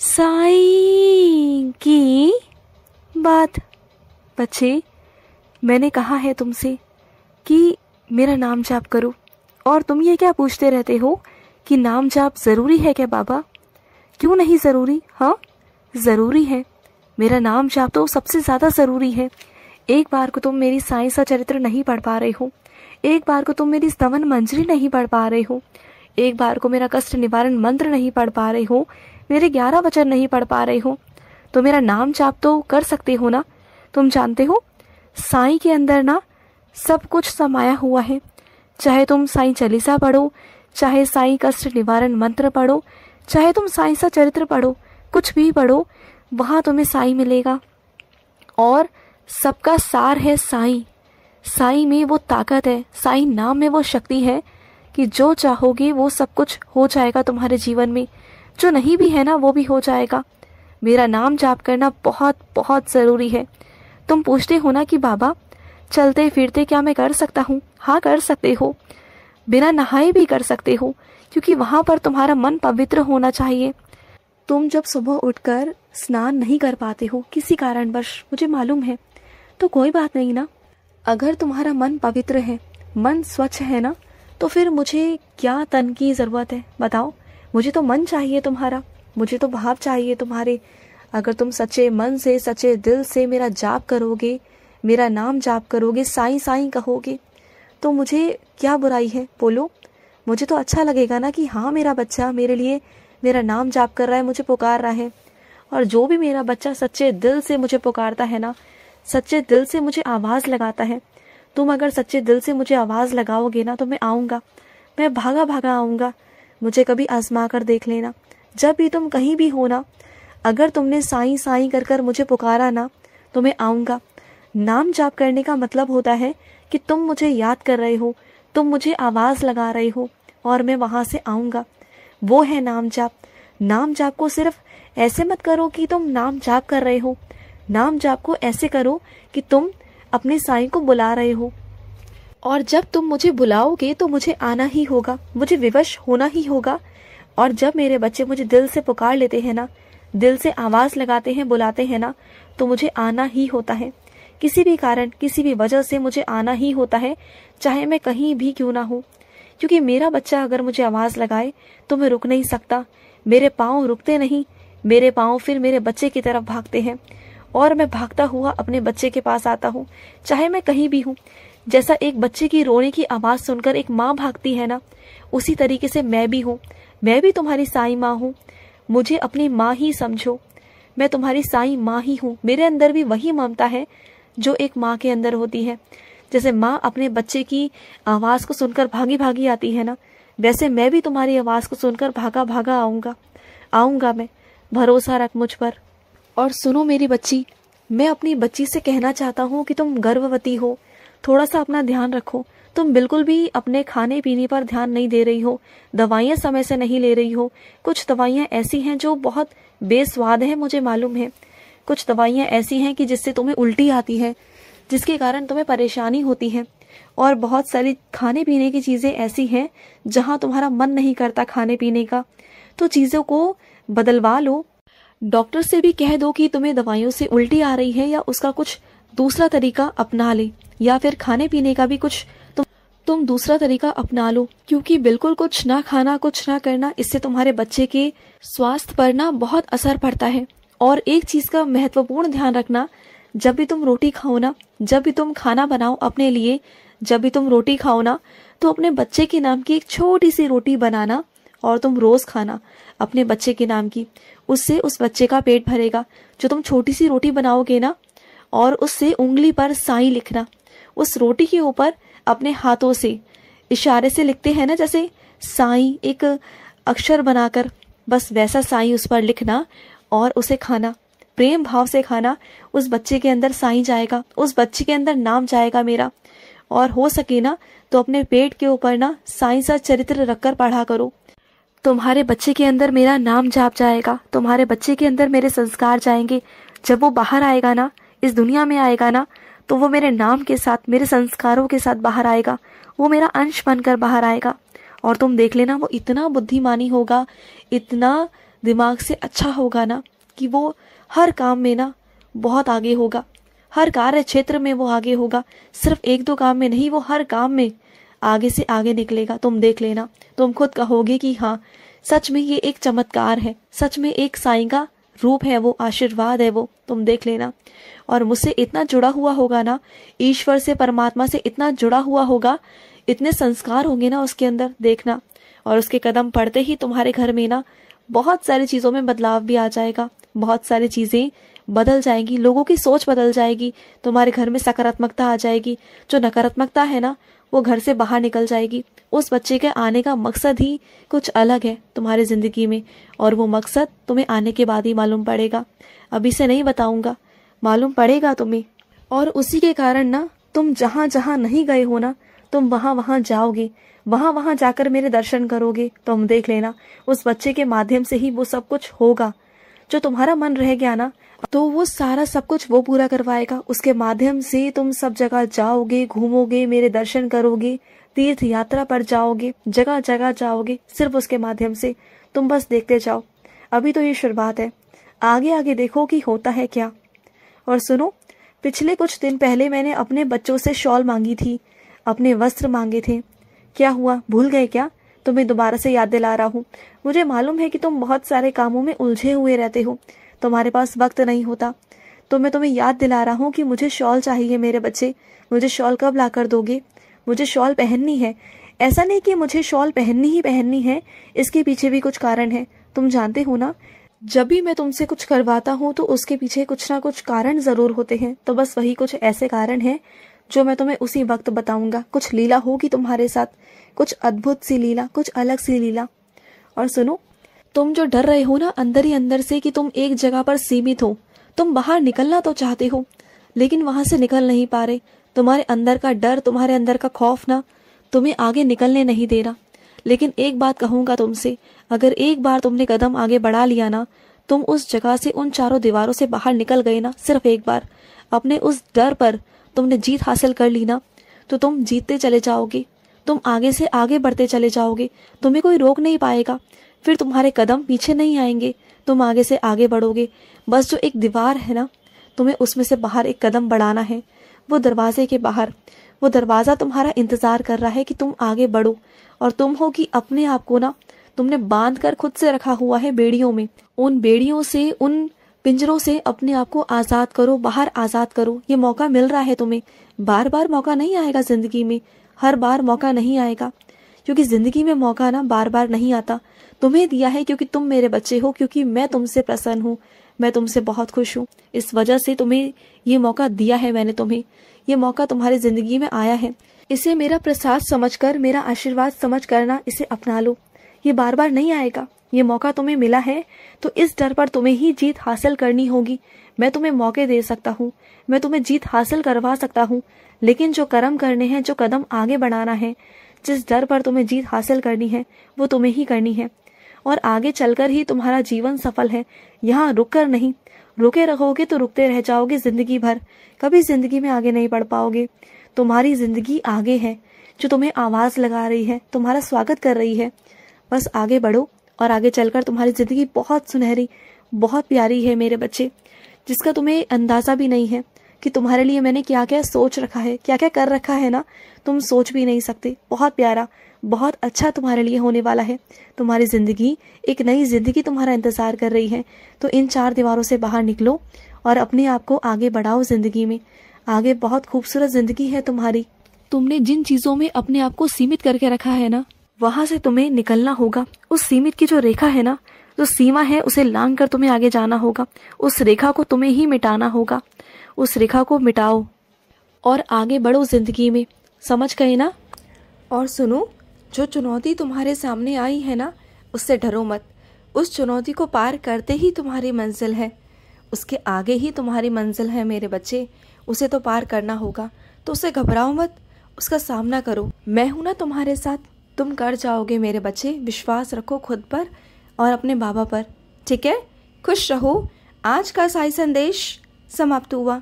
साईं की बात। बच्चे, मैंने कहा है तुमसे कि मेरा नाम जाप करो, और तुम ये क्या पूछते रहते हो कि नाम जाप ज़रूरी है क्या बाबा? क्यों नहीं ज़रूरी? हाँ, ज़रूरी है। मेरा नाम जाप तो सबसे ज़्यादा ज़रूरी है। एक बार को तुम मेरी साईं सा चरित्र नहीं पढ़ पा रहे हो, एक बार को तुम मेरी स्तवन मंजरी नहीं पढ़ पा रहे हो, एक बार को मेरा कष्ट निवारण मंत्र नहीं पढ़ पा रहे हो, मेरे 11 वचन नहीं पढ़ पा रहे हो, तो मेरा नाम जाप तो कर सकते हो ना। तुम जानते हो साईं के अंदर ना सब कुछ समाया हुआ है। चाहे तुम साईं चालीसा पढ़ो, चाहे साईं कष्ट निवारण मंत्र पढ़ो, चाहे तुम साईं सा चरित्र पढ़ो, कुछ भी पढ़ो, वहाँ तुम्हें साईं मिलेगा। और सबका सार है साईं। साईं में वो ताकत है, साईं नाम में वो शक्ति है कि जो चाहोगे वो सब कुछ हो जाएगा तुम्हारे जीवन में। जो नहीं भी है ना, वो भी हो जाएगा। मेरा नाम जाप करना बहुत बहुत ज़रूरी है। तुम पूछते हो ना कि बाबा चलते फिरते क्या मैं कर सकता हूँ? हाँ, कर सकते हो। बिना नहाए भी कर सकते हो, क्योंकि वहाँ पर तुम्हारा मन पवित्र होना चाहिए। तुम जब सुबह उठकर स्नान नहीं कर पाते हो किसी कारणवश, मुझे मालूम है, तो कोई बात नहीं ना। अगर तुम्हारा मन पवित्र है, मन स्वच्छ है ना, तो फिर मुझे क्या तन की ज़रूरत है? बताओ। मुझे तो मन चाहिए तुम्हारा, मुझे तो भाव चाहिए तुम्हारे। अगर तुम सच्चे मन से, सच्चे दिल से मेरा जाप करोगे, मेरा नाम जाप करोगे, साईं साईं कहोगे, तो मुझे क्या बुराई है? बोलो। मुझे तो अच्छा लगेगा ना कि हाँ, मेरा बच्चा मेरे लिए मेरा नाम जाप कर रहा है, मुझे पुकार रहा है। और जो भी मेरा बच्चा सच्चे दिल से मुझे पुकारता है ना, सच्चे दिल से मुझे आवाज़ लगाता है, तुम अगर सच्चे दिल से मुझे आवाज़ लगाओगे ना, तो मैं आऊँगा, मैं भागा भागा आऊँगा। मुझे कभी आजमा कर देख लेना। जब भी तुम कहीं भी हो ना, अगर तुमने साईं साईं कर कर मुझे पुकारा ना, तो मैं आऊँगा। नाम जाप करने का मतलब होता है कि तुम मुझे याद कर रहे हो, तुम मुझे आवाज़ लगा रहे हो, और मैं वहाँ से आऊँगा। वो है नाम जाप। नाम जाप को सिर्फ ऐसे मत करो कि तुम नाम जाप कर रहे हो। नाम जाप को ऐसे करो कि तुम अपने साईं को बुला रहे हो, और जब तुम मुझे बुलाओगे तो मुझे आना ही होगा, मुझे विवश होना ही होगा। और जब मेरे बच्चे मुझे दिल से पुकार लेते हैं ना, दिल से आवाज़ लगाते हैं, बुलाते हैं ना, तो मुझे आना ही होता है। किसी भी कारण, किसी भी वजह से मुझे आना ही होता है, चाहे मैं कहीं भी क्यों ना हूँ। क्योंकि मेरा बच्चा अगर मुझे आवाज़ लगाए तो मैं रुक नहीं सकता। मेरे पाँव रुकते नहीं, मेरे पाँव फिर मेरे बच्चे की तरफ भागते हैं, और मैं भागता हुआ अपने बच्चे के पास आता हूँ, चाहे मैं कहीं भी हूँ। जैसा एक बच्चे की रोने की आवाज़ सुनकर एक माँ भागती है ना, उसी तरीके से मैं भी हूँ। मैं भी तुम्हारी साईं माँ हूँ। मुझे अपनी माँ ही समझो। मैं तुम्हारी साईं माँ ही हूँ। मेरे अंदर भी वही ममता है जो एक माँ के अंदर होती है। जैसे माँ अपने बच्चे की आवाज़ को सुनकर भागी भागी आती है ना, वैसे मैं भी तुम्हारी आवाज़ को सुनकर भागा भागा आऊँगा मैं। भरोसा रख मुझ पर। और सुनो मेरी बच्ची, मैं अपनी बच्ची से कहना चाहता हूँ कि तुम गर्भवती हो, थोड़ा सा अपना ध्यान रखो। तुम बिल्कुल भी अपने खाने पीने पर ध्यान नहीं दे रही हो, दवाइयाँ समय से नहीं ले रही हो। कुछ दवाइयाँ ऐसी हैं जो बहुत बेस्वाद हैं, मुझे मालूम है। कुछ दवाइयाँ ऐसी हैं कि जिससे तुम्हें उल्टी आती है, जिसके कारण तुम्हें परेशानी होती है। और बहुत सारी खाने पीने की चीज़ें ऐसी हैं जहाँ तुम्हारा मन नहीं करता खाने पीने का, तो चीज़ों को बदलवा लो। डॉक्टर से भी कह दो कि तुम्हें दवाइयों से उल्टी आ रही है, या उसका कुछ दूसरा तरीका अपना ले, या फिर खाने पीने का भी कुछ तुम दूसरा तरीका अपना लो। क्योंकि बिल्कुल कुछ ना खाना, कुछ ना करना, इससे तुम्हारे बच्चे के स्वास्थ्य पर ना बहुत असर पड़ता है। और एक चीज़ का महत्वपूर्ण ध्यान रखना, जब भी तुम रोटी खाओ ना, जब भी तुम खाना बनाओ अपने लिए, जब भी तुम रोटी खाओ ना, तो अपने बच्चे के नाम की एक छोटी सी रोटी बनाना, और तुम रोज़ खाना अपने बच्चे के नाम की। उससे उस बच्चे का पेट भरेगा। जो तुम छोटी सी रोटी बनाओगे ना, और उससे उंगली पर साईं लिखना। उस रोटी के ऊपर अपने हाथों से इशारे से लिखते हैं ना, जैसे साईं एक अक्षर बनाकर, बस वैसा साईं उस पर लिखना, और उसे खाना, प्रेम भाव से खाना। उस बच्चे के अंदर साईं जाएगा, उस बच्चे के अंदर नाम जाएगा मेरा। और हो सके ना तो अपने पेट के ऊपर ना साईं सा चरित्र रखकर पढ़ा करो। तुम्हारे बच्चे के अंदर मेरा नाम जाप जाएगा, तुम्हारे बच्चे के अंदर मेरे संस्कार जाएंगे। जब वो बाहर आएगा ना, इस दुनिया में आएगा ना, तो वो मेरे नाम के साथ, मेरे संस्कारों के साथ बाहर आएगा। वो मेरा अंश बनकर बाहर आएगा। और तुम देख लेना, वो इतना बुद्धिमानी होगा, इतना दिमाग से अच्छा होगा ना कि वो हर काम में ना बहुत आगे होगा, हर कार्य क्षेत्र में वो आगे होगा, सिर्फ एक दो काम में नहीं, वो हर काम में आगे से आगे निकलेगा। तुम देख लेना, तुम खुद कहोगे कि हाँ सच में ये एक चमत्कार है, सच में एक साईं का रूप है, वो आशीर्वाद है वो, तुम देख लेना। और मुझसे इतना जुड़ा हुआ होगा ना, ईश्वर से, परमात्मा से इतना जुड़ा हुआ होगा, इतने संस्कार होंगे ना उसके अंदर, देखना। और उसके कदम पड़ते ही तुम्हारे घर में ना बहुत सारी चीज़ों में बदलाव भी आ जाएगा, बहुत सारी चीज़ें बदल जाएंगी, लोगों की सोच बदल जाएगी, तुम्हारे घर में सकारात्मकता आ जाएगी। जो नकारात्मकता है ना वो घर से बाहर निकल जाएगी। उस बच्चे के आने का मकसद ही कुछ अलग है तुम्हारी ज़िंदगी में, और वो मकसद तुम्हें आने के बाद ही मालूम पड़ेगा, अभी से नहीं बताऊंगा, मालूम पड़ेगा तुम्हें। और उसी के कारण ना तुम जहाँ जहाँ नहीं गए हो ना, तुम वहाँ वहाँ जाओगे, वहाँ वहाँ जाकर मेरे दर्शन करोगे। तुम देख लेना, उस बच्चे के माध्यम से ही वो सब कुछ होगा। जो तुम्हारा मन रह गया ना, तो वो सारा सब कुछ वो पूरा करवाएगा। उसके माध्यम से तुम सब जगह जाओगे, घूमोगे, मेरे दर्शन करोगे, तीर्थ यात्रा पर जाओगे, जगह जगह जाओगे, सिर्फ उसके माध्यम से। तुम बस देखते जाओ, अभी तो ये शुरुआत है, आगे आगे देखो कि होता है क्या। और सुनो, पिछले कुछ दिन पहले मैंने अपने बच्चों से शॉल मांगी थी, अपने वस्त्र मांगे थे। क्या हुआ, भूल गए क्या? तुम्हें दोबारा से याद दिला रहा हूँ। मुझे मालूम है कि तुम बहुत सारे कामों में उलझे हुए रहते हो, तुम्हारे पास वक्त नहीं होता, तो मैं तुम्हें याद दिला रहा हूँ कि मुझे शॉल चाहिए मेरे बच्चे। मुझे शॉल कब ला कर दोगे? मुझे शॉल पहननी है। ऐसा नहीं कि मुझे शॉल पहननी ही पहननी है, इसके पीछे भी कुछ कारण है, तुम जानते हो ना। जब भी मैं तुमसे कुछ करवाता हूँ तो उसके पीछे कुछ ना कुछ कारण जरूर होते हैं, तो बस वही कुछ ऐसे कारण हैं जो मैं तुम्हें उसी वक्त बताऊंगा। कुछ लीला होगी तुम्हारे साथ, कुछ अद्भुत सी लीला, कुछ अलग सी लीला। और सुनो, तुम जो डर रहे हो ना अंदर ही अंदर से कि तुम एक जगह पर सीमित हो, तुम बाहर निकलना तो चाहते हो लेकिन वहां से निकल नहीं पा रहे। तुम्हारे अंदर का डर, तुम्हारे अंदर का खौफ ना तुम्हें आगे निकलने नहीं दे रहा। लेकिन एक बात कहूंगा तुमसे, अगर एक बार तुमने कदम आगे बढ़ा लिया ना, तुम उस जगह से, उन चारों दीवारों से बाहर निकल गए ना, सिर्फ एक बार अपने उस डर पर तुमने जीत हासिल कर ली ना, तो तुम जीतते चले जाओगे, तुम आगे से आगे बढ़ते चले जाओगे, तुम्हें कोई रोक नहीं पाएगा। फिर तुम्हारे कदम पीछे नहीं आएंगे, तुम आगे से आगे बढ़ोगे। बस जो एक दीवार है ना, तुम्हें उसमें से बाहर एक कदम बढ़ाना है। वो दरवाजे के बाहर, वो दरवाज़ा तुम्हारा इंतज़ार कर रहा है कि तुम आगे बढ़ो। और तुम हो कि अपने आप को ना तुमने बांध कर खुद से रखा हुआ है बेड़ियों में। उन बेड़ियों से, उन पिंजरों से अपने आप को आज़ाद करो, बाहर आज़ाद करो। ये मौका मिल रहा है तुम्हें, बार बार मौका नहीं आएगा ज़िंदगी में, हर बार मौका नहीं आएगा, क्योंकि ज़िंदगी में मौका ना बार बार नहीं आता। तुम्हें दिया है क्योंकि तुम मेरे बच्चे हो, क्योंकि मैं तुमसे प्रसन्न हूँ, मैं तुमसे बहुत खुश हूँ। इस वजह से तुम्हें ये मौका दिया है मैंने तुम्हें, ये मौका तुम्हारी ज़िंदगी में आया है। इसे मेरा प्रसाद समझकर, मेरा आशीर्वाद समझ कर ना इसे अपना लो। ये बार बार नहीं आएगा, ये मौका तुम्हें मिला है, तो इस डर पर तुम्हें ही जीत हासिल करनी होगी। मैं तुम्हें मौके दे सकता हूँ, मैं तुम्हें जीत हासिल करवा सकता हूँ, लेकिन जो कर्म करने हैं, जो कदम आगे बढ़ाना है, जिस डर पर तुम्हें जीत हासिल करनी है, वो तुम्हें ही करनी है। और आगे चलकर ही तुम्हारा जीवन सफल है, यहाँ रुक कर नहीं। रुके रहोगे तो रुकते रह जाओगे जिंदगी भर, कभी जिंदगी में आगे नहीं बढ़ पाओगे। तुम्हारी जिंदगी आगे है, जो तुम्हें आवाज़ लगा रही है, तुम्हारा स्वागत कर रही है। बस आगे बढ़ो, और आगे चलकर तुम्हारी ज़िंदगी बहुत सुनहरी, बहुत प्यारी है मेरे बच्चे, जिसका तुम्हें अंदाज़ा भी नहीं है कि तुम्हारे लिए मैंने क्या क्या सोच रखा है, क्या क्या कर रखा है ना, तुम सोच भी नहीं सकते। बहुत प्यारा, बहुत अच्छा तुम्हारे लिए होने वाला है। तुम्हारी ज़िंदगी, एक नई ज़िंदगी तुम्हारा इंतज़ार कर रही है। तो इन चार दीवारों से बाहर निकलो और अपने आप को आगे बढ़ाओ ज़िंदगी में। आगे बहुत खूबसूरत ज़िंदगी है तुम्हारी। तुमने जिन चीज़ों में अपने आप को सीमित करके रखा है ना, वहाँ से तुम्हें निकलना होगा। उस सीमित की जो रेखा है ना, जो सीमा है, उसे लांघ कर तुम्हें आगे जाना होगा। उस रेखा को तुम्हें ही मिटाना होगा। उस रेखा को मिटाओ और आगे बढ़ो ज़िंदगी में, समझ गए ना। और सुनो, जो चुनौती तुम्हारे सामने आई है ना, उससे डरो मत। उस चुनौती को पार करते ही तुम्हारी मंजिल है, उसके आगे ही तुम्हारी मंजिल है मेरे बच्चे। उसे तो पार करना होगा, तो उसे घबराओ मत, उसका सामना करो। मैं हूं ना तुम्हारे साथ, तुम कर जाओगे मेरे बच्चे। विश्वास रखो खुद पर और अपने बाबा पर, ठीक है। खुश रहो। आज का साई संदेश समाप्त हुआ।